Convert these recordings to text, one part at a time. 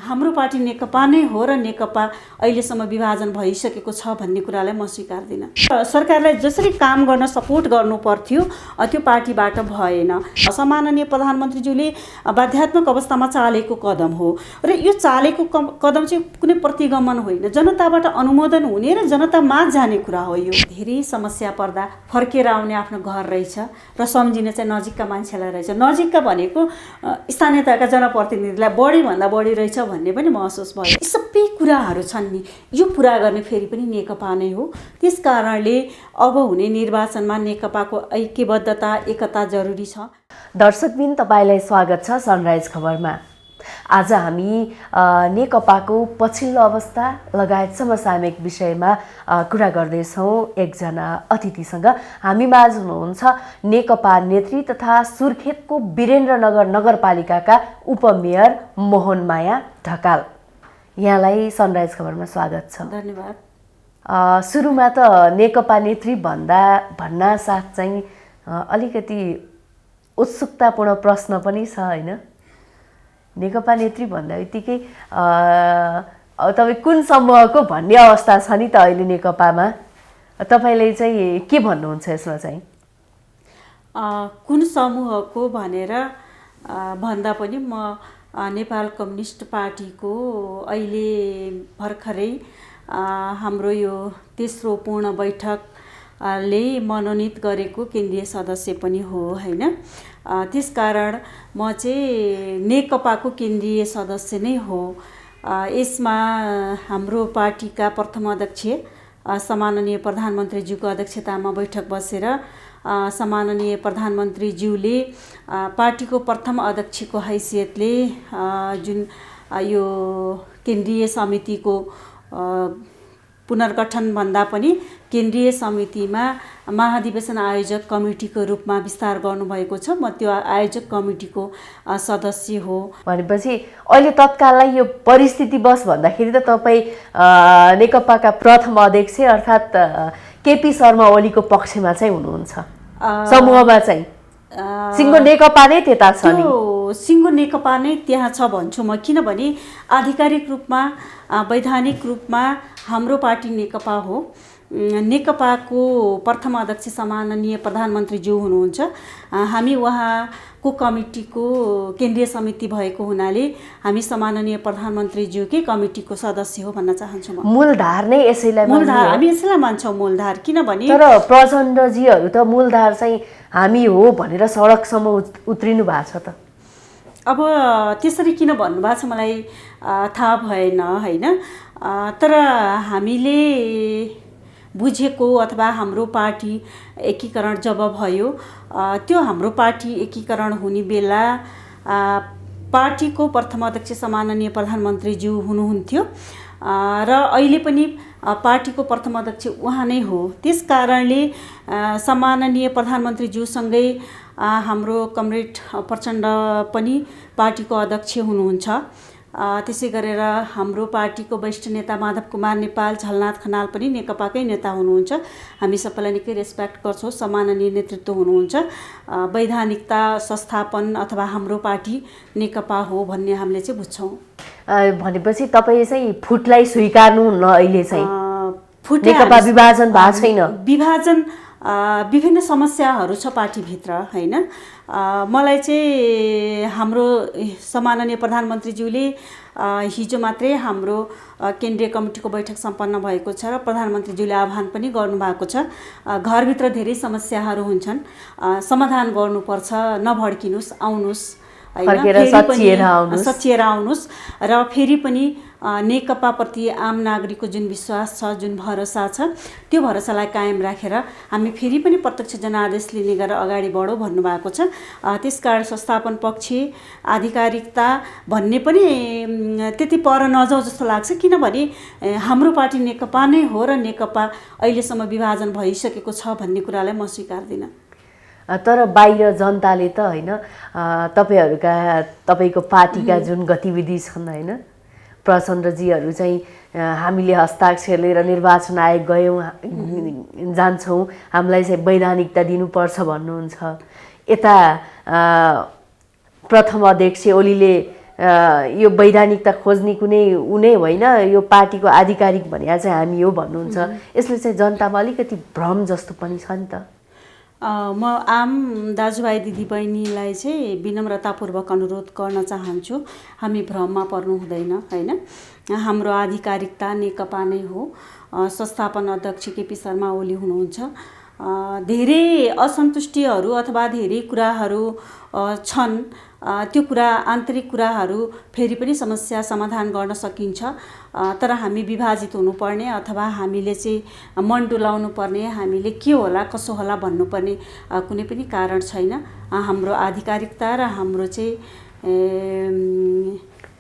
हाम्रो पार्टी नेकपा नै हो र नेकपा अहिलेसम्म विभाजन भइसकेको छ भन्ने कुरालाई म स्वीकार्दिनँ। सरकारलाई जसरी काम गर्न सपोर्ट गर्नु पर्थ्यो त्यो पार्टीबाट भएन। सम्माननीय प्रधानमन्त्रीज्यूले बाध्यात्मक अवस्थामा चालेको कदम हो र यो चालेको कदम चाहिँ कुनै प्रतिगमन होइन, जनताबाट अनुमोदन हुने र जनतामाझ जाने कुरा हो। यो धेरै समस्या पर्दा फर्केर आउने आफ्नो घर रहेछ र सम्झिने चाहिँ नजिकका मान्छेलाई रहेछ। नजिकका भनेको स्थानीय तहका जनप्रतिनिधिलाई बढीभन्दा बढी रहेछ भन्ने पनि महसुस भयो। यी सबै कुराहरू छन् नि, यो पुरा गर्ने फेरि पनि नेकपा नै हो। त्यस कारणले अब हुने निर्वाचनमा नेकपाको ऐक्यबद्धता एकता जरुरी छ। दर्शकबिन, तपाईँलाई स्वागत छ सनराइज खबरमा। आज हामी नेकपाको पछिल्लो अवस्था लगायत समसामयिक विषयमा कुरा गर्दैछौँ एकजना अतिथिसँग। हामी माझ हुनुहुन्छ नेकपा नेत्री तथा सुर्खेतको वीरेन्द्रनगर नगरपालिकाका उपमेयर मोहनमाया ढकाल। यहाँलाई सनराइज खबरमा स्वागत छ। धन्यवाद। सुरुमा त नेकपा नेत्री भन्नासाथ चाहिँ अलिकति उत्सुकतापूर्ण प्रश्न पनि छ होइन? नेकपा नेत्री भन्दा बित्तिकै तपाईँ कुन समूहको भन्ने अवस्था छ नि त अहिले नेकपामा? तपाईँले चाहिँ के भन्नुहुन्छ यसमा चाहिँ? कुन समूहको भनेर भन्दा पनि म नेपाल कम्युनिस्ट पार्टीको अहिले भर्खरै हाम्रो यो तेस्रो पूर्ण बैठकले मनोनित गरेको केन्द्रीय सदस्य पनि हो होइन? त्यसकारण म चाहिँ नेकपाको केन्द्रीय सदस्य नै हो। यसमा हाम्रो पार्टीका प्रथम अध्यक्ष सम्माननीय प्रधानमन्त्रीज्यूको अध्यक्षतामा बैठक बसेर सम्माननीय प्रधानमन्त्रीज्यूले पार्टीको प्रथम अध्यक्षको हैसियतले जुन यो केन्द्रीय समितिको पुनर्गठन भन्दा पनि केन्द्रीय समितिमा महाधिवेशन आयोजक कमिटीको रूपमा विस्तार गर्नुभएको छ। म त्यो आयोजक कमिटीको सदस्य हो। भनेपछि अहिले तत्काललाई यो परिस्थितिवश भन्दाखेरि त तपाईँ नेकपाका प्रथम अध्यक्ष अर्थात् केपी शर्मा ओलीको पक्षमा चाहिँ हुनुहुन्छ। समूहमा चाहिँ सिङ्गो नेकपा नै त्यता छ नि? सिङ्गो नेकपा नै त्यहाँ छ भन्छु म, किनभने आधिकारिक रूपमा वैधानिक रूपमा हाम्रो पार्टी नेकपा हो। नेकपाको प्रथम अध्यक्ष सम्माननीय प्रधानमन्त्रीज्यू हुनुहुन्छ। हामी उहाँको कमिटीको केन्द्रीय समिति भएको हुनाले हामी सम्माननीय प्रधानमन्त्रीज्यूकै कमिटीको सदस्य हो भन्न चाहन्छु म। मूलधार नै यसैलाई मूलधार हामी यसैलाई मान्छौँ मूलधार, किनभने तर प्रचण्डजीहरू त मूलधार चाहिँ हामी हो भनेर सडकसम्म उत्रिनु भएको छ त। अब त्यसरी किन भन्नुभएको छ मलाई थाहा भएन होइन? तर हामीले बुझेको अथवा हाम्रो पार्टी एकीकरण जब भयो त्यो हाम्रो पार्टी एकीकरण हुने बेला पार्टीको प्रथम अध्यक्ष सम्माननीय प्रधानमन्त्रीज्यू हुनुहुन्थ्यो र अहिले पनि पार्टीको प्रथम अध्यक्ष उहाँ नै हो। त्यस कारणले सम्माननीय प्रधानमन्त्रीज्यूसँगै हाम्रो कमरेड प्रचण्ड पनि पार्टीको अध्यक्ष हुनुहुन्छ। त्यसै गरेर हाम्रो पार्टीको वरिष्ठ नेता माधव कुमार नेपाल, झलनाथ खनाल पनि नेकपाकै नेता हुनुहुन्छ। हामी सबैलाई निकै रेस्पेक्ट गर्छौँ, सम्माननीय नेतृत्व हुनुहुन्छ। वैधानिकता संस्थापन अथवा हाम्रो पार्टी नेकपा हो भन्ने हामीले चाहिँ बुझ्छौँ। भनेपछि तपाईँ चाहिँ फुटलाई स्वीकार्नुहुन्न? अहिले चाहिँ नेकपा विभाजन भएको छैन? विभाजन विभिन्न समस्याहरू छ पार्टीभित्र होइन? मलाई चाहिँ हाम्रो सम्माननीय प्रधानमन्त्रीज्यूले हिजो मात्रै हाम्रो केन्द्रीय कमिटीको बैठक सम्पन्न भएको छ र प्रधानमन्त्रीज्यूले आह्वान पनि गर्नुभएको छ। घरभित्र धेरै समस्याहरू हुन्छन्, समाधान गर्नुपर्छ, नभड्किनुहोस्, आउनुहोस् होइन, सचिएर आउनुहोस् र फेरि पनि नेकपाप्रति आम नागरिकको जुन विश्वास छ, जुन भरोसा छ, त्यो भरोसालाई कायम राखेर हामी फेरि पनि प्रत्यक्ष जनादेश लिने गरेर अगाडि बढौँ भन्नुभएको छ। त्यसकारण संस्थापन पक्ष आधिकारिकता भन्ने पनि त्यति पर नजाउँ जस्तो लाग्छ, किनभने हाम्रो पार्टी नेकपा नै हो र नेकपा अहिलेसम्म विभाजन भइसकेको छ भन्ने कुरालाई म स्वीकार्दिनँ। तर बाहिर जनताले त होइन तपाईँको पार्टीका जुन गतिविधि छन् होइन, प्रचण्डजीहरू चाहिँ हामीले हस्ताक्षर लिएर निर्वाचन आयोग गयौँ जान्छौँ, हामीलाई चाहिँ वैधानिकता दिनुपर्छ भन्नुहुन्छ। यता प्रथम अध्यक्ष ओलीले यो वैधानिकता खोज्ने कुनै उनै होइन, यो पार्टीको आधिकारिक भने चाहिँ हामी हो भन्नुहुन्छ। यसले चाहिँ जनतामा अलिकति भ्रम जस्तो पनि छ नि त। म आम दाजुभाइ दिदीबहिनीलाई चाहिँ विनम्रतापूर्वक अनुरोध गर्न चाहन्छु, हामी भ्रममा पर्नु हुँदैन होइन। हाम्रो आधिकारिकता नेकपा नै हो। संस्थापन अध्यक्ष केपी शर्मा ओली हुनुहुन्छ। धेरै असन्तुष्टिहरू अथवा धेरै कुराहरू छन्, त्यो कुरा आन्तरिक कुराहरू फेरि पनि समस्या समाधान गर्न सकिन्छ। तर हामी विभाजित हुनुपर्ने अथवा हामीले चाहिँ मन डुलाउनु पर्ने, हामीले के होला कसो होला भन्नुपर्ने कुनै पनि कारण छैन। हाम्रो आधिकारिकता र हाम्रो चाहिँ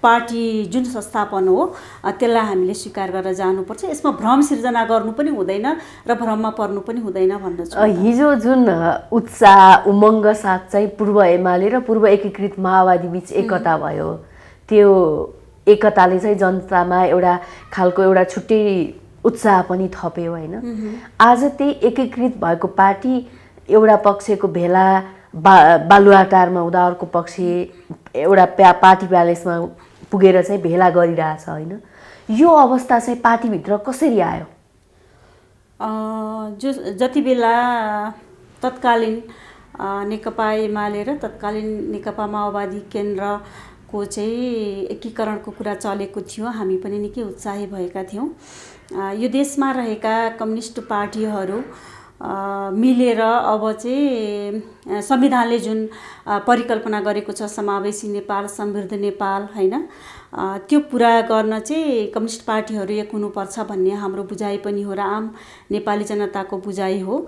पार्टी जुन संस्थापन हो त्यसलाई हामीले स्वीकार गरेर जानुपर्छ। यसमा भ्रम सिर्जना गर्नु पनि हुँदैन र भ्रममा पर्नु पनि हुँदैन भन्न चाहन्छु। हिजो जुन उत्साह उमङ्ग साथ चाहिँ पूर्व एमाले र पूर्व एकीकृत माओवादी बीच एकता भयो, त्यो एकताले चाहिँ जनतामा एउटा खालको एउटा छुट्टै उत्साह पनि थप्यो होइन। आज त्यही एकीकृत भएको पार्टी एउटा पक्षको भेला बालुवाटारमा हुँदा अर्को पक्ष एउटा पार्टी प्यालेसमा पुगेर चाहिँ भेला गरिरहेछ होइन। यो अवस्था चाहिँ पार्टीभित्र कसरी आयो? जति बेला तत्कालीन नेकपा एमाले र तत्कालीन नेकपा माओवादी केन्द्रको चाहिँ एकीकरणको कुरा चलेको थियो, हामी पनि निकै उत्साही भएका थियौँ। यो देशमा रहेका कम्युनिस्ट पार्टीहरू मिलेर अब चाहिँ संविधानले जुन परिकल्पना गरेको छ समावेशी नेपाल, समृद्ध नेपाल होइन, त्यो पुरा गर्न चाहिँ कम्युनिस्ट पार्टीहरू एक हुनुपर्छ भन्ने हाम्रो बुझाइ पनि हो र आम नेपाली जनताको बुझाइ हो।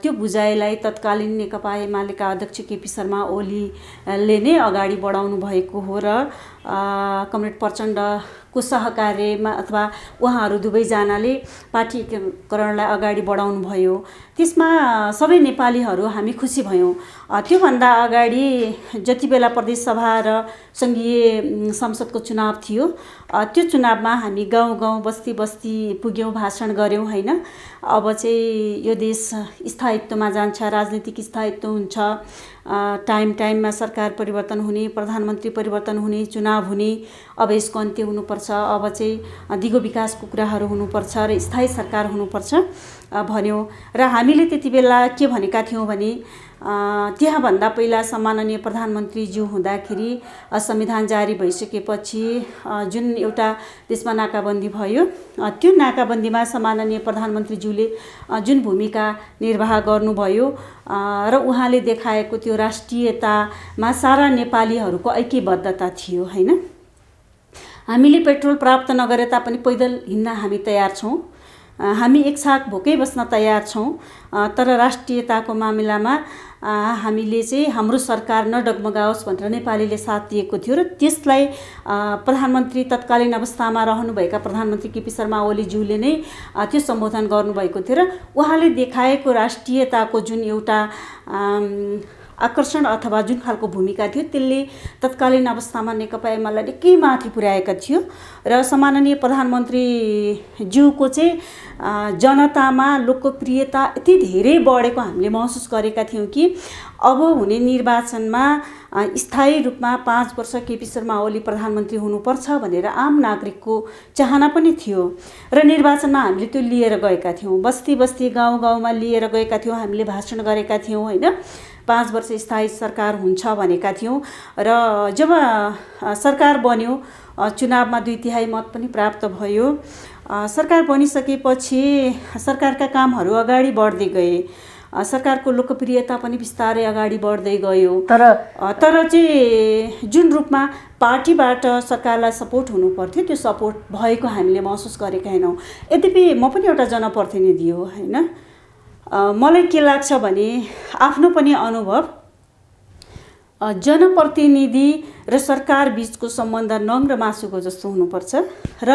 त्यो बुझाइलाई तत्कालीन नेकपा एमालेका अध्यक्ष केपी शर्मा ओलीले नै अगाडि बढाउनु भएको हो र कमरेड प्रचण्डको सहकार्यमा अथवा उहाँहरू दुवैजनाले पार्टी एकीकरणलाई अगाडि बढाउनु भयो। त्यसमा सबै नेपालीहरू हामी खुसी भयौँ। त्योभन्दा अगाडि जति बेला प्रदेश सभा र सङ्घीय संसदको चुनाव थियो, त्यो चुनावमा हामी गाउँ गाउँ बस्ती बस्ती पुग्यौँ, भाषण गऱ्यौँ होइन। अब चाहिँ यो देश स्थायित्वमा जान्छ, राजनीतिक स्थायित्व हुन्छ, टाइममा सरकार परिवर्तन हुने, प्रधानमन्त्री परिवर्तन हुने, चुनाव हुने, अब यसको अन्त्य हुनुपर्छ, अब चाहिँ दिगो विकासको कुराहरू हुनुपर्छ र स्थायी सरकार हुनुपर्छ भन्यो। र हामीले त्यति बेला के भनेका थियौँ भने त्यहाँभन्दा पहिला सम्माननीय प्रधानमन्त्रीज्यू हुँदाखेरि संविधान जारी भइसकेपछि जुन एउटा देशमा नाकाबन्दी भयो, त्यो नाकाबन्दीमा सम्माननीय प्रधानमन्त्रीज्यूले जुन भूमिका निर्वाह गर्नुभयो र उहाँले देखाएको त्यो राष्ट्रियतामा सारा नेपालीहरूको ऐक्यबद्धता थियो होइन। हामीले पेट्रोल प्राप्त नगरे तापनि पैदल हिँड्न हामी तयार छौँ, हामी एक छाक भोकै बस्न तयार छौँ। तर राष्ट्रियताको मामिलामा हामीले चाहिँ हाम्रो सरकार नडगमगाओस् भनेर नेपालीले साथ दिएको थियो र त्यसलाई प्रधानमन्त्री तत्कालीन अवस्थामा रहनुभएका प्रधानमन्त्री केपी शर्मा ओलीज्यूले नै त्यो सम्बोधन गर्नुभएको थियो र उहाँले देखाएको राष्ट्रियताको जुन एउटा आकर्षण अथवा जुन खालको भूमिका थियो त्यसले तत्कालीन अवस्थामा नेकपा एमालेलाई निकै माथि पुर्याएका थियो र सम्माननीय प्रधानमन्त्रीज्यूको चाहिँ जनतामा लोकप्रियता यति धेरै बढेको हामीले महसुस गरेका थियौँ कि अब हुने निर्वाचनमा स्थायी रूपमा 5 वर्ष केपी शर्मा ओली प्रधानमन्त्री हुनुपर्छ भनेर आम नागरिकको चाहना पनि थियो र निर्वाचनमा हामीले त्यो लिएर गएका थियौँ। बस्ती बस्ती गाउँ गाउँमा लिएर गएका थियौँ, हामीले भाषण गरेका थियौँ होइन। 5 वर्ष स्थायी सरकार हुन्छ भनेका थियौँ र जब सरकार बन्यो, चुनावमा 2/3 मत पनि प्राप्त भयो। सरकार बनिसकेपछि सरकारका कामहरू अगाडि बढ्दै गए, सरकारको लोकप्रियता पनि बिस्तारै अगाडि बढ्दै गयो। तर चाहिँ जुन रूपमा पार्टीबाट सरकारलाई सपोर्ट हुनु पर्थ्यो त्यो सपोर्ट भएको हामीले महसुस गरेका छैनौँ। यद्यपि म पनि एउटा जनप्रतिनिधि हो होइन। मलाई के लाग्छ भने आफ्नो पनि अनुभव, जनप्रतिनिधि र सरकार बीचको सम्बन्ध नङ र मासुको जस्तो हुनुपर्छ र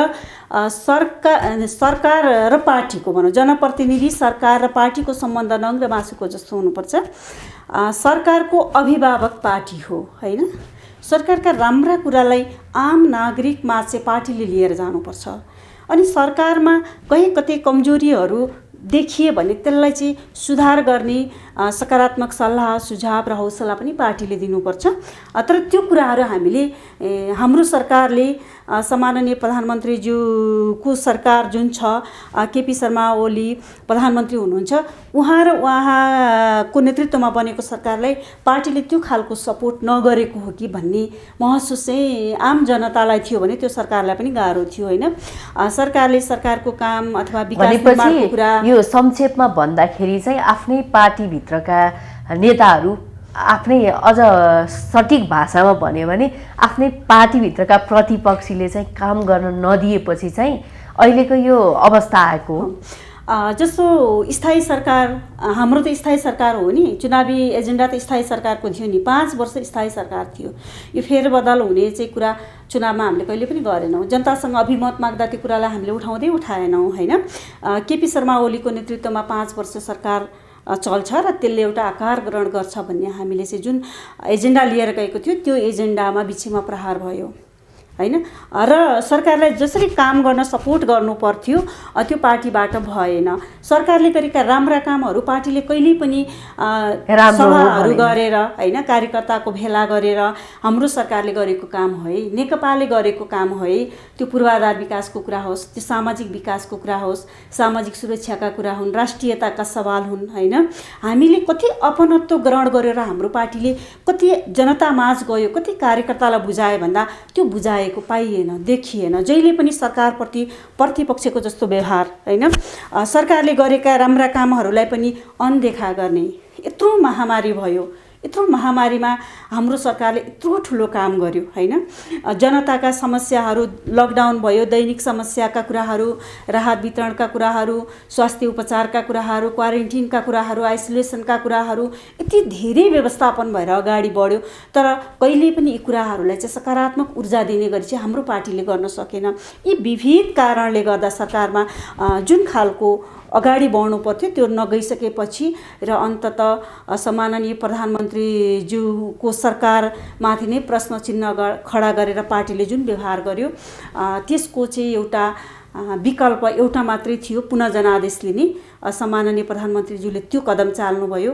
सरकार र पार्टीको भनौँ जनप्रतिनिधि सरकार र पार्टीको सम्बन्ध नङ र मासुको जस्तो हुनुपर्छ। सरकारको अभिभावक पार्टी हो होइन। सरकारका राम्रा कुरालाई आम नागरिकमा चाहिँ पार्टीले लिएर जानुपर्छ। अनि सरकारमा कहीँ कतै कमजोरीहरू देखिए भने त्यसलाई चाहिँ सुधार गर्ने सकारात्मक सल्लाह सुझाव र हौसला पनि पार्टीले दिनुपर्छ। तर त्यो कुराहरू हामीले हाम्रो सरकारले सम्माननीय प्रधानमन्त्रीज्यूको सरकार जुन छ, केपी शर्मा ओली प्रधानमन्त्री हुनुहुन्छ, उहाँको नेतृत्वमा बनेको सरकारलाई पार्टीले त्यो खालको सपोर्ट नगरेको हो कि भन्ने महसुस चाहिँ आम जनतालाई थियो भने त्यो सरकारलाई पनि गाह्रो थियो होइन। सरकारले सरकारको काम अथवा विकास निर्माणको कुरा यो संक्षेपमा भन्दाखेरि चाहिँ आफ्नै पार्टीभित्रका नेताहरू आफ्नै अझ सठिक भाषामा भन्यो भने आफ्नै पार्टीभित्रका प्रतिपक्षीले चाहिँ काम गर्न नदिएपछि चाहिँ अहिलेको यो अवस्था आएको हो। जस्तो स्थायी सरकार, हाम्रो त स्थायी सरकार हो नि, चुनावी एजेन्डा त स्थायी सरकारको थियो नि, 5 वर्ष स्थायी सरकार थियो। यो फेरबदल हुने चाहिँ कुरा चुनावमा हामीले कहिले पनि गरेनौँ। जनतासँग अभिमत माग्दा त्यो कुरालाई हामीले उठाएनौँ होइन। केपी शर्मा ओलीको नेतृत्वमा 5 वर्ष सरकार चल्छ र त्यसले एउटा आकार ग्रहण गर्छ भन्ने हामीले चाहिँ जुन एजेन्डा लिएर गएको थियो त्यो एजेन्डामा बिचमा प्रहार भयो होइन। र सरकारलाई जसरी काम गर्न सपोर्ट गर्नु पर्थ्यो त्यो पार्टीबाट भएन। सरकारले गरेका राम्रा कामहरू पार्टीले कहिल्यै पनि सभाहरू गरेर होइन, कार्यकर्ताको भेला गरेर हाम्रो सरकारले गरेको काम है, नेकपाले गरेको काम है, त्यो पूर्वाधार विकासको कुरा होस्, त्यो सामाजिक विकासको कुरा होस्, सामाजिक सुरक्षाका कुरा हुन्, राष्ट्रियताका सवाल हुन् होइन। हामीले कति अपनत्व ग्रहण गरेर हाम्रो पार्टीले कति जनतामाझ गयो, कति कार्यकर्तालाई बुझायो भन्दा त्यो बुझाएको पाइएन, देखिएन। जहिले पनि सरकारप्रति प्रतिपक्षको जस्तो व्यवहार होइन, सरकारले गरेका राम्रा कामहरूलाई पनि अनदेखा गर्ने। यत्रो महामारी भयो, यत्रो महामारीमा हाम्रो सरकारले यत्रो ठुलो काम गर्यो होइन। जनताका समस्याहरू, लकडाउन भयो, दैनिक समस्याका कुराहरू, राहत वितरणका कुराहरू, स्वास्थ्य उपचारका कुराहरू, क्वारेन्टिनका कुराहरू, आइसोलेसनका कुराहरू, यति धेरै व्यवस्थापन भएर अगाडि बढ्यो। तर कहिले पनि यी कुराहरूलाई चाहिँ सकारात्मक ऊर्जा दिने गरी चाहिँ हाम्रो पार्टीले गर्न सकेन। यी विविध कारणले गर्दा सरकारमा जुन खालको अगाडि बढ्नु पर्थ्यो त्यो नगइसकेपछि र अन्ततः सम्माननीय प्रधानमन्त्रीज्यूको सरकारमाथि नै प्रश्न चिन्ह खडा गरेर पार्टीले जुन व्यवहार गर्यो त्यसको चाहिँ एउटा विकल्प एउटा मात्रै थियो, पुनः जनादेश लिने। सम्माननीय प्रधानमन्त्रीज्यूले त्यो कदम चाल्नुभयो,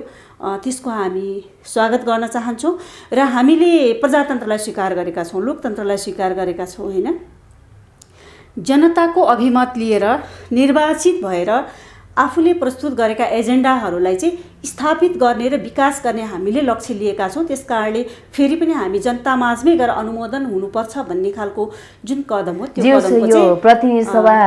त्यसको हामी स्वागत गर्न चाहन्छौँ र हामीले प्रजातन्त्रलाई स्वीकार गरेका छौँ, लोकतन्त्रलाई स्वीकार गरेका छौँ होइन। जनताको अभिमत लिएर निर्वाचित भएर आफूले प्रस्तुत गरेका एजेन्डाहरूलाई चाहिँ स्थापित गर्ने र विकास गर्ने हामीले लक्ष्य लिएका छौँ। त्यसकारणले फेरि पनि हामी जनतामाझमै गएर अनुमोदन हुनुपर्छ भन्ने खालको जुन कदम हो त्यो कदमको चाहिँ प्रतिनिधि सभा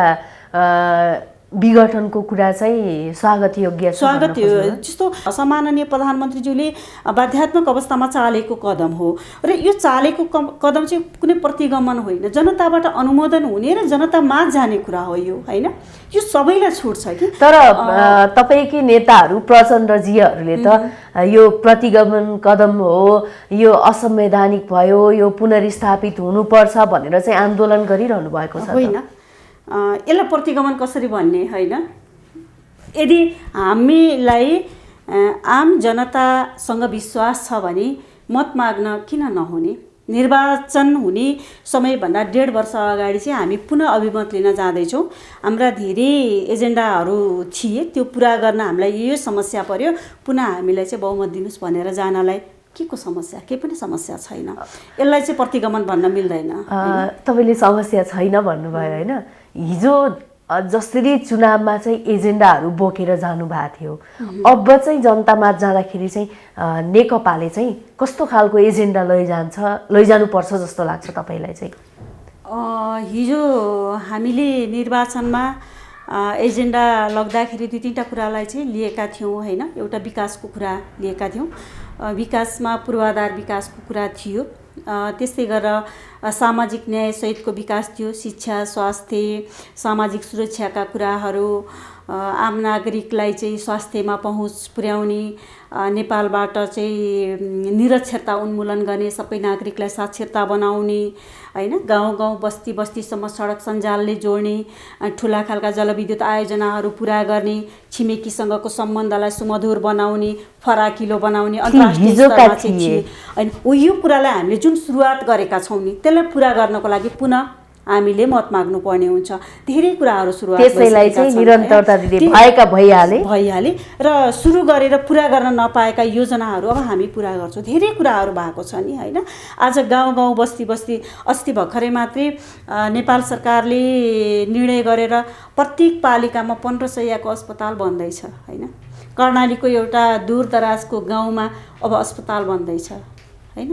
विघटनको कुरा चाहिँ स्वागत योग्य छ। स्वागत जस्तो सम्माननीय प्रधानमन्त्रीज्यूले बाध्यात्मक अवस्थामा चालेको कदम हो र यो चालेको कदम चाहिँ कुनै प्रतिगमन होइन, जनताबाट अनुमोदन हुने र जनतामाझ जाने कुरा हो यो होइन। यो सबैलाई छुट छ कि। तर तपाईँकै नेताहरू प्रचण्डजीहरूले त यो प्रतिगमन कदम हो, यो असंवैधानिक भयो, यो पुनर्स्थापित हुनुपर्छ भनेर चाहिँ आन्दोलन गरिरहनु भएको छ। होइन, यसलाई प्रतिगमन कसरी भन्ने होइन। यदि हामीलाई आम जनतासँग विश्वास छ भने मत माग्न किन नहुने। निर्वाचन हुने समयभन्दा 1.5 वर्ष अगाडि चाहिँ हामी पुनः अभिमत लिन जाँदैछौँ। हाम्रा धेरै एजेन्डाहरू थिए, त्यो पुरा गर्न हामीलाई यो समस्या पर्यो, पुनः हामीलाई चाहिँ बहुमत दिनुहोस् भनेर जानलाई के को समस्या? केही पनि समस्या छैन। यसलाई चाहिँ प्रतिगमन भन्न मिल्दैन। तपाईँले समस्या छैन भन्नुभयो होइन। हिजो जसरी चुनावमा चाहिँ एजेन्डाहरू बोकेर जानुभएको थियो, अब चाहिँ जनतामा जाँदाखेरि चाहिँ नेकपाले चाहिँ कस्तो खालको एजेन्डा लैजानुपर्छ जस्तो लाग्छ तपाईँलाई चाहिँ? हिजो हामीले निर्वाचनमा एजेन्डा लग्दाखेरि 2-3टा कुरालाई चाहिँ लिएका थियौँ होइन। एउटा विकासको कुरा लिएका थियौँ, विकासमा पूर्वाधार विकासको कुरा थियो, त्यस्तै गरेर सामाजिक न्याय सहितको विकास थियो, शिक्षा, स्वास्थ्य, सामाजिक सुरक्षाका कुराहरू, आम नागरिकलाई चाहिँ स्वास्थ्यमा पहुँच पुर्याउने, नेपालबाट चाहिँ निरक्षरता उन्मूलन गर्ने, सबै नागरिकलाई साक्षरता बनाउने होइन, गाउँ गाउँ बस्ती बस्तीसम्म सडक सञ्जालले जोड्ने, ठुला खालका जलविद्युत आयोजनाहरू पुरा गर्ने, छिमेकीसँगको सम्बन्धलाई सुमधुर बनाउने, फराकिलो बनाउने, अन्तर्राष्ट्रिय स्तरमा चाहिँ होइन। यो कुरालाई हामीले जुन सुरुवात गरेका छौँ नि त्यसलाई पुरा गर्नको लागि पुनः हामीले मत माग्नुपर्ने हुन्छ। धेरै कुराहरू सुरुवात त्यसैलाई चाहिँ निरन्तरता दिँदै भइहाले र सुरु गरेर पुरा गर्न नपाएका योजनाहरू अब हामी पुरा गर्छौँ। धेरै कुराहरू भएको छ नि होइन। आज गाउँ गाउँ बस्ती बस्ती अस्ति भर्खरै मात्रै नेपाल सरकारले निर्णय गरेर प्रत्येक पालिकामा 15 शय्याको अस्पताल बन्दैछ होइन। कर्णालीको एउटा दूरदराजको गाउँमा अब अस्पताल बन्दैछ होइन।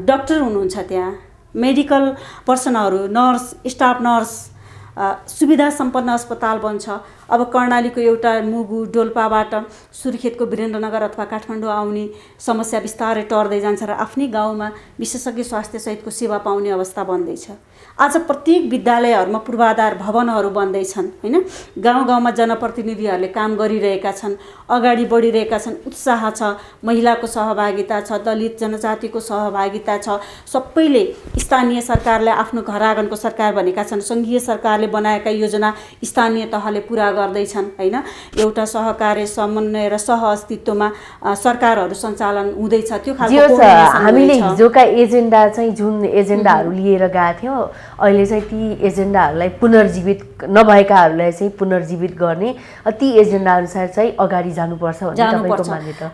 डाक्टर हुनुहुन्छ त्यहाँ, मेडिकल पर्सनहरू, नर्स, स्टाफ नर्स, सुविधा सम्पन्न अस्पताल बन्छ। अब कर्णालीको एउटा मुगु डोल्पाबाट सुर्खेतको वीरेन्द्रनगर अथवा काठमाडौँ आउने समस्या बिस्तारै टर्दै जान्छ र आफ्नै गाउँमा विशेषज्ञ स्वास्थ्य सहितको सेवा पाउने अवस्था बन्दैछ। आज प्रत्येक विद्यालयहरूमा पूर्वाधार भवनहरू बन्दैछन् होइन। गाउँ गाउँमा जनप्रतिनिधिहरूले काम गरिरहेका छन्, अगाडि बढिरहेका छन्, उत्साह छ, महिलाको सहभागिता छ, दलित जनजातिको सहभागिता छ। सबैले स्थानीय सरकारले आफ्नो घर आँगनको सरकार भनेका छन्, सङ्घीय सरकारले बनाएका योजना स्थानीय तहले पुरा गर्दैछन् होइन। एउटा सहकार्य समन्वय र सह अस्तित्वमा सरकारहरू सञ्चालन हुँदैछ। त्यो खालको हामीले हिजोका एजेन्डा चाहिँ जुन एजेन्डाहरू लिएर गएको थियौँ अहिले चाहिँ ती एजेन्डाहरूलाई पुनर्जीवित नभएकाहरूलाई चाहिँ पुनर्जीवित गर्ने, ती एजेन्डा अनुसार चाहिँ अगाडि जानुपर्छ भन्ने तपाईँको मान्यता।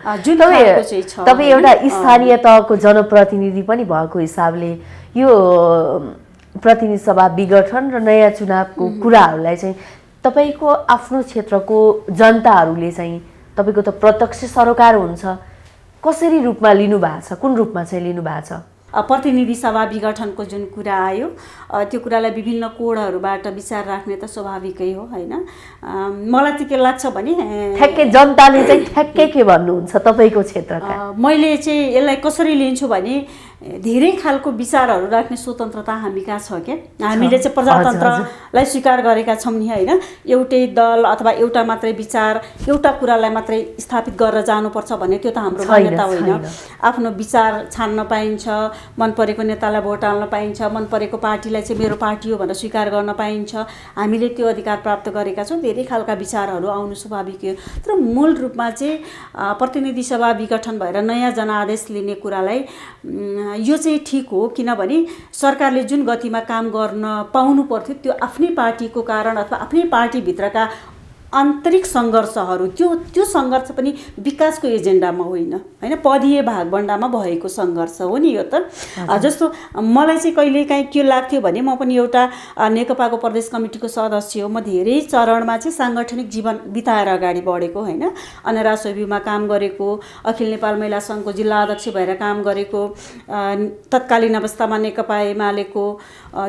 तपाईँ एउटा स्थानीय तहको जनप्रतिनिधि पनि भएको हिसाबले यो प्रतिनिधि सभा विघटन र नयाँ चुनावको कुराहरूलाई चाहिँ तपाईँको आफ्नो क्षेत्रको जनताहरूले चाहिँ तपाईँको त प्रत्यक्ष सरोकार हुन्छ, कसरी रूपमा लिनु भएको छ, कुन रूपमा चाहिँ लिनु भएको छ? प्रतिनिधि सभा विघटनको जुन कुरा आयो त्यो कुरालाई विभिन्न कोणहरूबाट विचार राख्ने त स्वाभाविकै हो होइन। मलाई चाहिँ के लाग्छ भने ठ्याक्कै जनताले चाहिँ ठ्याक्कै के भन्नुहुन्छ तपाईँको क्षेत्रका? मैले चाहिँ यसलाई कसरी लिन्छु भने धेरै खालको विचारहरू राख्ने स्वतन्त्रता हामी कहाँ छ क्या। हामीले चाहिँ प्रजातन्त्रलाई स्वीकार गरेका छौँ नि होइन। एउटै दल अथवा एउटा मात्रै विचार, एउटा कुरालाई मात्रै स्थापित गरेर जानुपर्छ भन्ने त्यो त हाम्रो मान्यता होइन। आफ्नो विचार छान्न पाइन्छ, मन परेको नेतालाई भोट हाल्न पाइन्छ, मन परेको पार्टीलाई चाहिँ मेरो पार्टी हो भनेर स्वीकार गर्न पाइन्छ। हामीले त्यो अधिकार प्राप्त गरेका छौँ। धेरै खालका विचारहरू आउनु स्वाभाविक हो, तर मूल रूपमा चाहिँ प्रतिनिधि सभा विघटन भएर नयाँ जनादेश लिने कुरालाई यो चाहिँ ठिक हो। किनभने सरकारले जुन गतिमा काम गर्न पाउनु पर्थ्यो त्यो आफ्नै पार्टीको कारण अथवा आफ्नै पार्टीभित्रका आन्तरिक सङ्घर्षहरू, त्यो सङ्घर्ष पनि विकासको एजेन्डामा होइन होइन, पदीय भागभण्डामा भएको सङ्घर्ष हो नि यो त। जस्तो मलाई चाहिँ कहिलेकाहीँ के लाग्थ्यो भने म पनि एउटा नेकपाको प्रदेश कमिटीको सदस्य हो। म धेरै चरणमा चाहिँ साङ्गठनिक जीवन बिताएर अगाडि बढेको होइन। अनेरा सोबीमा काम गरेको, अखिल नेपाल महिला सङ्घको जिल्ला अध्यक्ष भएर काम गरेको, तत्कालीन अवस्थामा नेकपा एमालेको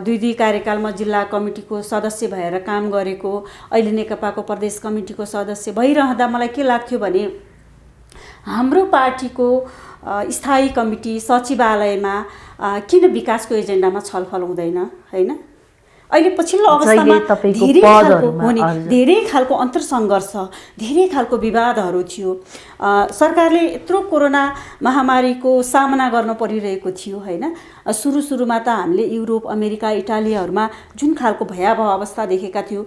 2 कार्यकालमा जिल्ला कमिटीको सदस्य भएर काम गरेको, अहिले नेकपाको प्रदेश कमिटीको सदस्य भइरहँदा मलाई के लाग्थ्यो भने हाम्रो पार्टीको स्थायी कमिटी सचिवालयमा किन विकासको एजेन्डामा छलफल हुँदैन होइन। अहिले पछिल्लो अवस्थामा धेरै खालको अन्तरसङ्घर्ष, धेरै खालको विवादहरू थियो। सरकारले यत्रो कोरोना महामारीको सामना गर्न परिरहेको थियो होइन। सुरुमा त हामीले युरोप, अमेरिका, इटालीहरूमा जुन खालको भयावह अवस्था देखेका थियौँ,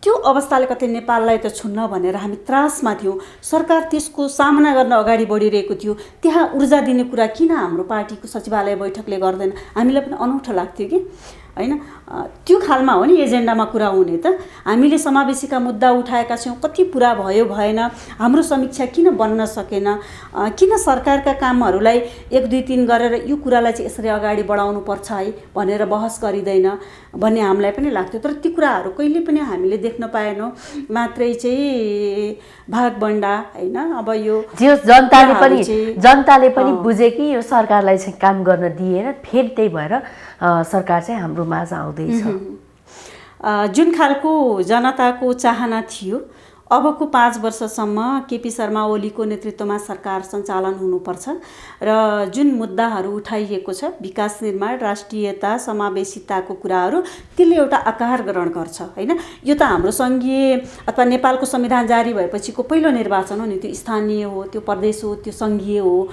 त्यो अवस्थाले कतै नेपाललाई त छुन्न भनेर हामी त्रासमा थियौँ। सरकार त्यसको सामना गर्न अगाडि बढिरहेको थियो। त्यहाँ ऊर्जा दिने कुरा किन हाम्रो पार्टीको सचिवालय बैठकले गर्दैन? हामीलाई पनि अनौठो लाग्थ्यो कि होइन। त्यो खालमा हो नि एजेन्डामा कुरा हुने त। हामीले समावेशीका मुद्दा उठाएका छौँ, कति पुरा भयो भएन, हाम्रो समीक्षा किन बन्न सकेन, किन सरकारका कामहरूलाई 1, 2, 3 गरेर यो कुरालाई चाहिँ यसरी अगाडि बढाउनु पर्छ है भनेर बहस गरिँदैन भन्ने हामीलाई पनि लाग्थ्यो। तर ती कुराहरू कहिले पनि हामीले देख्न पाएनौँ, मात्रै चाहिँ भागभण्डा होइन। अब यो जनताले पनि बुझे कि यो सरकारलाई चाहिँ काम गर्न दिएन, फेरि त्यही भएर सरकार चाहिँ हाम्रो माझ आउँदैछ। जुन खालको जनताको चाहना थियो अबको 5 वर्षसम्म केपी शर्मा ओलीको नेतृत्वमा सरकार सञ्चालन हुनुपर्छ र जुन मुद्दाहरू उठाइएको छ, विकास निर्माण, राष्ट्रियता, समावेशिताको कुराहरू, त्यसले एउटा आकार ग्रहण गर्छ होइन। यो त हाम्रो सङ्घीय अथवा नेपालको संविधान जारी भएपछिको पहिलो निर्वाचन हो नि। त्यो स्थानीय हो, त्यो प्रदेश हो, त्यो सङ्घीय हो।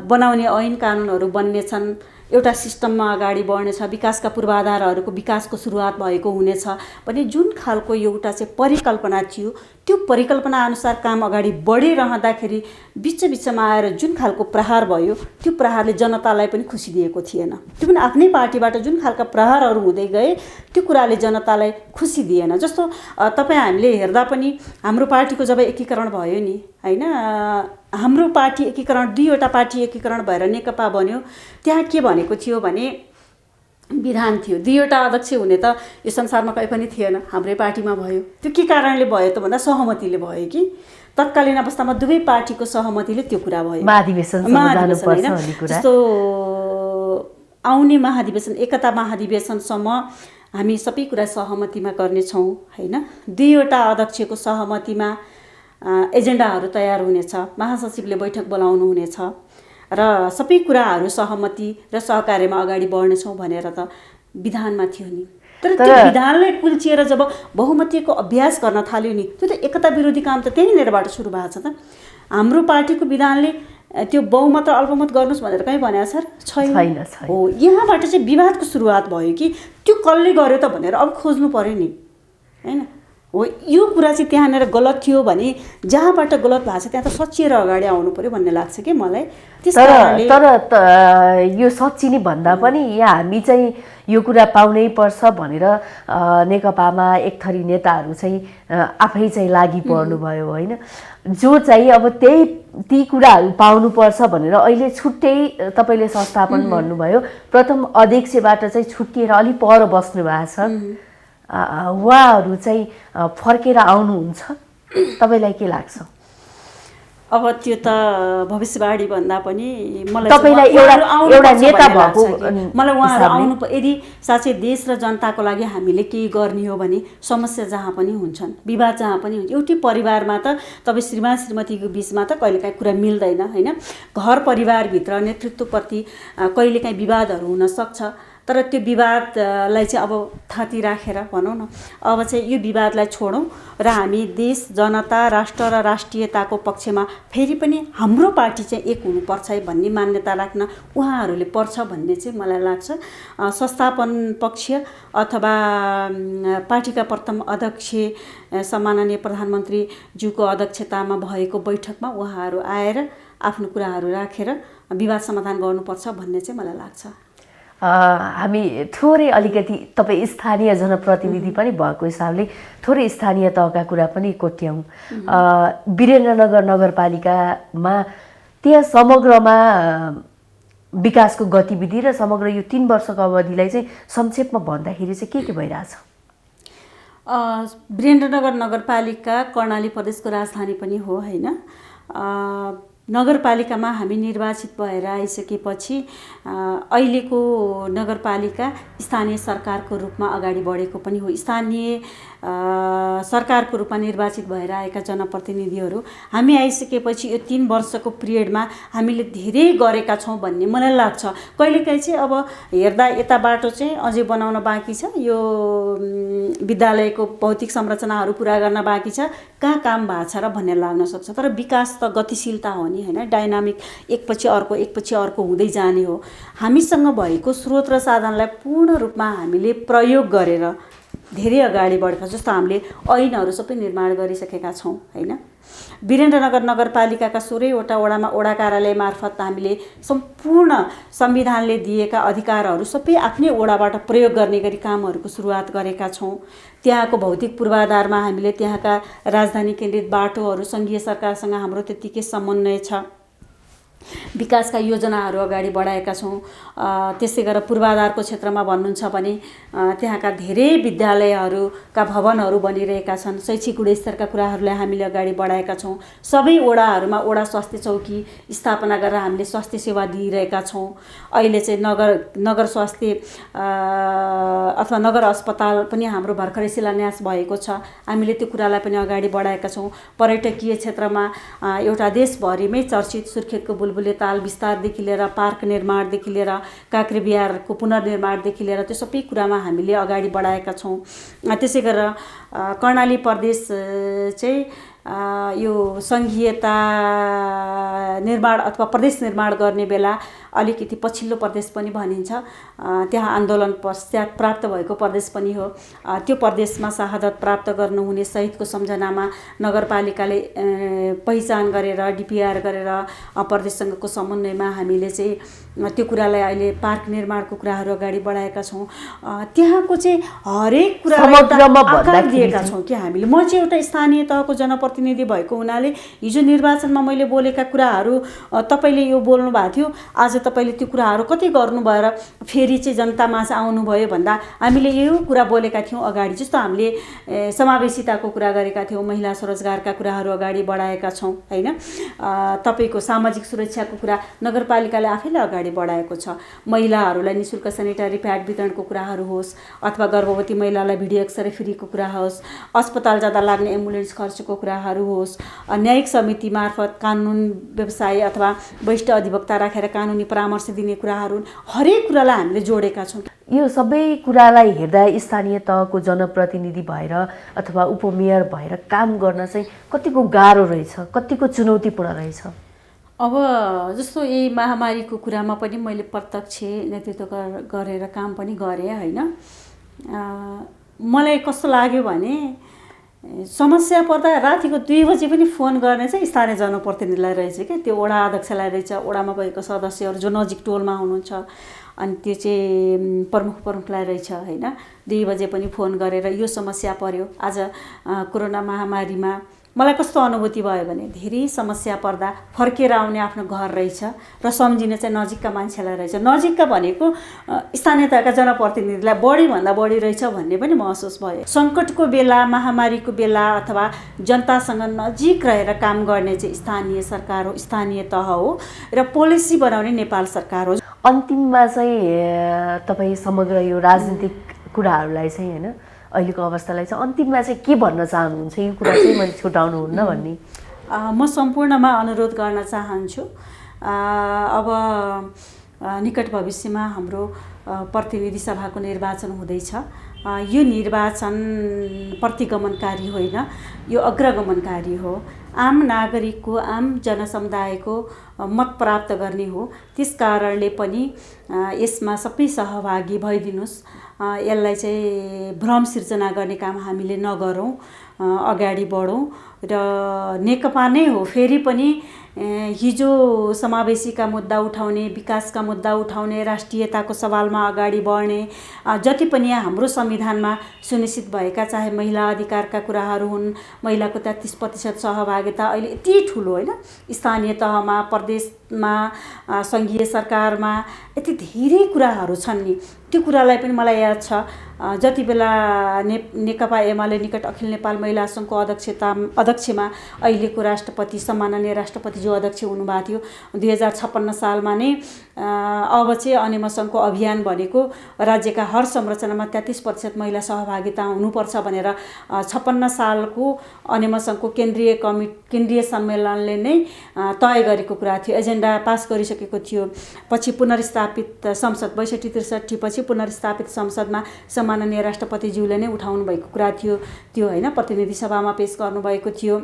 बनाउने ऐन कानुनहरू बन्ने छन्, एउटा सिस्टममा अगाडि बढ्नेछ, विकासका पूर्वाधारहरूको विकासको सुरुवात भएको हुनेछ भने जुन खालको एउटा चाहिँ परिकल्पना थियो त्यो परिकल्पना अनुसार काम अगाडि बढिरहँदाखेरि बिचमा आएर जुन खालको प्रहार भयो त्यो प्रहारले जनतालाई पनि खुसी दिएको थिएन। त्यो पनि आफ्नै पार्टीबाट जुन खालका प्रहारहरू हुँदै गए त्यो कुराले जनतालाई खुसी दिएन। जस्तो तपाईँ हामीले हेर्दा पनि हाम्रो पार्टीको जब एकीकरण भयो नि हैन, हाम्रो पार्टी एकीकरण, दुईवटा पार्टी एकीकरण भएर नेकपा बन्यो, त्यहाँ के भनेको थियो भने विधान थियो, दुईवटा अध्यक्ष हुने त यो संसारमा कहीँ पनि थिएन, हाम्रै पार्टीमा भयो। त्यो के कारणले भयो त भन्दा सहमतिले भयो कि तत्कालीन अवस्थामा दुवै पार्टीको सहमतिले त्यो कुरा भयो। जस्तो आउने महाधिवेशन, एकता महाधिवेशनसम्म हामी सबै कुरा सहमतिमा गर्नेछौँ हैन, दुईवटा अध्यक्षको सहमतिमा एजेन्डाहरू तयार हुनेछ, महासचिवले बैठक बोलाउनु हुनेछ र सबै कुराहरू सहमति र सहकार्यमा अगाडि बढ्नेछौँ भनेर त विधानमा थियो नि। तर त्यो विधानलाई कुल्चिएर जब बहुमतीको अभ्यास गर्न थाल्यो नि, त्यो त एकता विरोधी काम त त्यहीँनिरबाट सुरु भएको छ त। हाम्रो पार्टीको विधानले त्यो बहुमत र अल्पमत गर्नुहोस् भनेर कहीँ भनेको छैन हो। यहाँबाट चाहिँ विवादको सुरुवात भयो कि त्यो कसले गर्यो त भनेर अब खोज्नु पर्यो नि हैन। हो, यो कुरा चाहिँ त्यहाँनिर गलत थियो भने जहाँबाट गलत भएको छ त्यहाँ त सच्चिएर अगाडि आउनु पर्यो भन्ने लाग्छ कि मलाई। तर यो सच्चिने भन्दा पनि यहाँ हामी चाहिँ यो कुरा पाउनै पर्छ भनेर नेकपामा एक थरी नेताहरू चाहिँ आफै चाहिँ लागि पर्नुभयो होइन, जो चाहिँ अब ती कुराहरू पाउनुपर्छ भनेर अहिले छुट्टै तपाईँले संस्थापन भन्नुभयो, प्रथम अध्यक्षबाट चाहिँ छुट्टिएर अलिक पर बस्नु भएको छ, उहाँहरू चाहिँ फर्केर आउनुहुन्छ, तपाईँलाई के लाग्छ? अब त्यो त भविष्यवाणी भन्दा पनि मलाई तपाईलाई एउटा नेता भएको मलाई उहाँहरू आउनु, यदि साँच्चै देश र जनताको लागि हामीले केही गर्ने हो भने समस्या जहाँ पनि हुन्छन्, विवाद जहाँ पनि हुन्छ, एउटै परिवारमा त तपाईँ श्रीमान श्रीमतीको बिचमा त कहिलेकाहीँ कुरा मिल्दैन हैन, घर परिवारभित्र नेतृत्वप्रति कहिलेकाहीँ विवादहरू हुन सक्छ। तर त्यो विवादलाई चाहिँ अब थाती राखेर भनौँ न, अब चाहिँ यो विवादलाई छोडौँ र हामी देश, जनता, राष्ट्र र राष्ट्रियताको पक्षमा फेरि पनि हाम्रो पार्टी चाहिँ एक हुनुपर्छ है भन्ने मान्यता राख्न उहाँहरूले पर्छ भन्ने चाहिँ मलाई लाग्छ। संस्थापन पक्ष अथवा पार्टीका प्रथम अध्यक्ष सम्माननीय प्रधानमन्त्रीज्यूको अध्यक्षतामा भएको बैठकमा उहाँहरू आएर आफ्नो कुराहरू राखेर विवाद समाधान गर्नुपर्छ भन्ने चाहिँ मलाई लाग्छ। हामी थोरै अलिकति तपाईँ स्थानीय जनप्रतिनिधि पनि भएको हिसाबले थोरै स्थानीय तहका कुरा पनि कोट्याउँ। वीरेन्द्रनगर नगरपालिकामा त्यहाँ समग्रमा विकासको गतिविधि र समग्र यो 3 वर्षको अवधिलाई चाहिँ संक्षेपमा भन्दाखेरि चाहिँ के भइरहेछ? वीरेन्द्रनगर नगरपालिका कर्णाली प्रदेशको राजधानी पनि हो हैन। नगरपालिकामा हामी निर्वाचित भएर आइसकेपछि अहिलेको नगरपालिका स्थानीय सरकारको रूपमा अगाडि बढेको पनि हो। स्थानीय सरकारको रूपमा निर्वाचित भएर आएका जनप्रतिनिधिहरू हामी आइसकेपछि यो 3 वर्षको पिरियडमा हामीले धेरै गरेका छौँ भन्ने मलाई लाग्छ। कहिलेकाहीँ चाहिँ अब हेर्दा यता बाटो चाहिँ अझै बनाउन बाँकी छ, यो विद्यालयको भौतिक संरचनाहरू पुरा गर्न बाँकी छ, कहाँ काम भएको छ र भन्ने लाग्न सक्छ। तर विकास त गतिशीलता हो नि हैन, डाइनामिक एकपछि अर्को हुँदै जाने हो। हामीसँग भएको स्रोत र साधनलाई पूर्ण रूपमा हामीले प्रयोग गरेर धेरै अगाडि बढेका, जस्तो हामीले ऐनहरू सबै निर्माण गरिसकेका छौँ हैन। वीरेन्द्रनगर नगरपालिकाका 16 वटा वडामा वडा कार्यालय मार्फत हामीले सम्पूर्ण संविधानले दिएका अधिकारहरू सबै आफ्नै वडाबाट प्रयोग गर्ने गरी कामहरूको सुरुवात गरेका छौँ। त्यहाँको भौतिक पूर्वाधारमा हामीले त्यहाँका राजधानी केन्द्रित बाटोहरू सङ्घीय सरकारसँग हाम्रो त्यतिकै समन्वय छ, विकासका योजनाहरू अगाडि बढाएका छौँ। त्यसै गरेर पूर्वाधारको क्षेत्रमा भन्नुहुन्छ भने त्यहाँका धेरै विद्यालयहरूका भवनहरू बनिरहेका छन्, शैक्षिक गुणस्तरका कुराहरूलाई हामीले अगाडि बढाएका छौँ। सबै वडाहरूमा वडा स्वास्थ्य चौकी स्थापना गरेर हामीले स्वास्थ्य सेवा दिइरहेका छौँ। अहिले चाहिँ नगर स्वास्थ्य अथवा नगर अस्पताल पनि हाम्रो भर्खरै शिलान्यास भएको छ, हामीले त्यो कुरालाई पनि अगाडि बढाएका छौँ। पर्यटकीय क्षेत्रमा एउटा देशभरिमै चर्चित सुर्खेतको बुलबुले ताल विस्तारदेखि लिएर पार्क निर्माणदेखि लिएर काँक्रे बिहारको पुनर्निर्माणदेखि लिएर त्यो सबै कुरामा हामीले अगाडि बढाएका छौँ। त्यसै गरेर कर्णाली प्रदेश चाहिँ यो सङ्घीयता निर्माण अथवा प्रदेश निर्माण गर्ने बेला अलिकति पछिल्लो प्रदेश पनि भनिन्छ। त्यहाँ आन्दोलन पश्चात प्राप्त भएको प्रदेश पनि हो। त्यो प्रदेशमा शहादत प्राप्त गर्नुहुने शहीदको सम्झनामा नगरपालिकाले पहिचान गरेर डिपिआर गरेर प्रदेशसँगको समन्वयमा हामीले चाहिँ त्यो कुरालाई अहिले पार्क निर्माणको कुराहरू अगाडि बढाएका छौँ। त्यहाँको चाहिँ हरेक कुरा आकार दिएका छौँ कि हामीले। म चाहिँ एउटा स्थानीय तहको जनप्रतिनिधि भएको हुनाले हिजो निर्वाचनमा मैले बोलेका कुराहरू तपाईँले यो बोल्नु भएको थियो, आज तपाईँले त्यो कुराहरू कति गर्नुभयो र फेरि चाहिँ जनतामाझ आउनुभयो भन्दा हामीले यो कुरा बोलेका थियौँ अगाडि। जस्तो हामीले समावेशिताको कुरा गरेका थियौँ, महिला स्वरोजगारका कुराहरू अगाडि बढाएका छौँ होइन। तपाईँको सामाजिक सुरक्षाको कुरा नगरपालिकाले आफैले अगाडि बढाएको छ। महिलाहरूलाई निःशुल्क सेनिटरी प्याड वितरणको कुराहरू होस् अथवा गर्भवती महिलालाई भिडियो एक्सरे फ्रीको कुरा होस्, अस्पताल जाँदा लाग्ने एम्बुलेन्स खर्चको कुराहरू होस्, न्यायिक समिति मार्फत कानुन व्यवसाय अथवा वरिष्ठ अधिवक्ता राखेर कानुनी परामर्श दिने कुराहरू, हरेक कुरालाई हामीले जोडेका छौँ। यो सबै कुरालाई हेर्दा स्थानीय तहको जनप्रतिनिधि भएर अथवा उपमेयर भएर काम गर्न चाहिँ कतिको गाह्रो रहेछ, कतिको चुनौतीपूर्ण रहेछ? अब जस्तो यही महामारीको कुरामा पनि मैले प्रत्यक्ष नेतृत्व गरेर काम पनि गरेँ होइन। मलाई कस्तो लाग्यो भने समस्या पर्दा रातिको 2 बजे पनि फोन गर्ने चाहिँ स्थानीय जनप्रतिनिधिलाई रहेछ क्या, त्यो वडा अध्यक्षलाई रहेछ, वडामा भएको सदस्यहरू जो नजिक टोलमा हुनुहुन्छ, अनि त्यो चाहिँ प्रमुखलाई रहेछ होइन। 2 बजे पनि फोन गरेर यो समस्या पर्यो। आज कोरोना महामारीमा मलाई कस्तो अनुभूति भयो भने धेरै समस्या पर्दा फर्केर आउने आफ्नो घर रहेछ र सम्झिने चाहिँ नजिकका मान्छेलाई रहेछ। नजिकका भनेको स्थानीय तहका जनप्रतिनिधिलाई बढीभन्दा बढी रहेछ भन्ने पनि महसुस भयो। सङ्कटको बेला, महामारीको बेला अथवा जनतासँग नजिक रहेर काम गर्ने चाहिँ स्थानीय सरकार हो, स्थानीय तह हो र पोलिसी बनाउने नेपाल सरकार हो। अन्तिममा चाहिँ तपाईँ समग्र यो राजनीतिक कुराहरूलाई चाहिँ होइन अहिलेको अवस्थालाई चाहिँ अन्तिममा चाहिँ के भन्न चाहनुहुन्छ? यो कुरा चाहिँ मैले छुटाउनुहुन्न भन्ने म सम्पूर्णमा अनुरोध गर्न चाहन्छु। अब निकट भविष्यमा हाम्रो प्रतिनिधि सभाको निर्वाचन हुँदैछ। यो निर्वाचन प्रतिगमनकारी होइन, यो अग्रगमनकारी हो। आम नागरिकको, आम जनसमुदायको मत प्राप्त गर्ने हो। त्यस कारणले पनि यसमा सबै सहभागी भइदिनुहोस्। यसलाई चाहिँ भ्रम सिर्जना गर्ने काम हामीले नगरौँ, अगाडि बढौँ र नेकपा नै हो फेरि पनि हिजो समावेशीका मुद्दा उठाउने, विकासका मुद्दा उठाउने, राष्ट्रियताको सवालमा अगाडि बढ्ने, जति पनि हाम्रो संविधानमा सुनिश्चित भएका चाहे महिला अधिकारका कुराहरू हुन्, महिलाको 33% सहभागिता अहिले यति ठुलो होइन, स्थानीय तहमा, प्रदेशमा, सङ्घीय सरकारमा यति धेरै कुराहरू छन् नि। त्यो कुरालाई पनि मलाई याद छ जति बेला नेकपा एमाले निकट अखिल नेपाल महिला सङ्घको अध्यक्षमा अहिलेको राष्ट्रपति सम्माननीय राष्ट्रपति जो अध्यक्ष हुनुभएको थियो 2056 सालमा नै अब चाहिँ अनेम सङ्घको अभियान भनेको राज्यका हर संरचनामा 33% महिला सहभागिता हुनुपर्छ भनेर 56 सालको अनेम सङ्घको केन्द्रीय सम्मेलनले नै तय गरेको कुरा थियो, एजेन्डा पास गरिसकेको थियो। पछि पुनर्स्थापित संसद 62-63 पछि पुनर्स्थापित संसदमा सम्माननीय राष्ट्रपतिज्यूले नै उठाउनु भएको कुरा थियो त्यो होइन, प्रतिनिधि सभामा पेश गर्नुभएको थियो,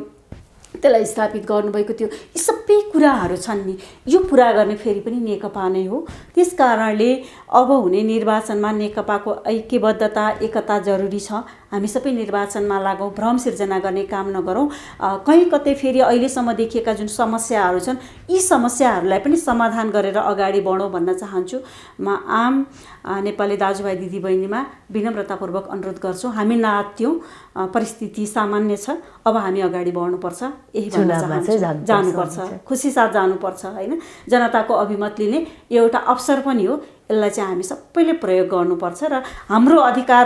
त्यसलाई स्थापित गर्नुभएको थियो। यी सबै कुराहरू छन् नि, यो पुरा गर्ने फेरि पनि नेकपा नै हो। त्यस कारणले अब हुने निर्वाचनमा नेकपाको ऐक्यबद्धता, एकता जरुरी छ। हामी सबै निर्वाचनमा लागौँ, भ्रम सिर्जना गर्ने काम नगरौँ। कहीँ कतै फेरि अहिलेसम्म देखिएका जुन समस्याहरू छन् यी समस्याहरूलाई पनि समाधान गरेर अगाडि बढौँ भन्न चाहन्छु। म आम नेपाली दाजुभाइ दिदीबहिनीमा विनम्रतापूर्वक अनुरोध गर्छु, हामी नाच्यौँ, परिस्थिति सामान्य छ, अब हामी अगाडि बढ्नुपर्छ, यही भन्न चाहन्छु। जानुपर्छ, खुसी साथ जानुपर्छ होइन। जनताको अभिमत लिने एउटा अवसर पनि हो, यसलाई चाहिँ हामी सबैले प्रयोग गर्नुपर्छ र हाम्रो अधिकार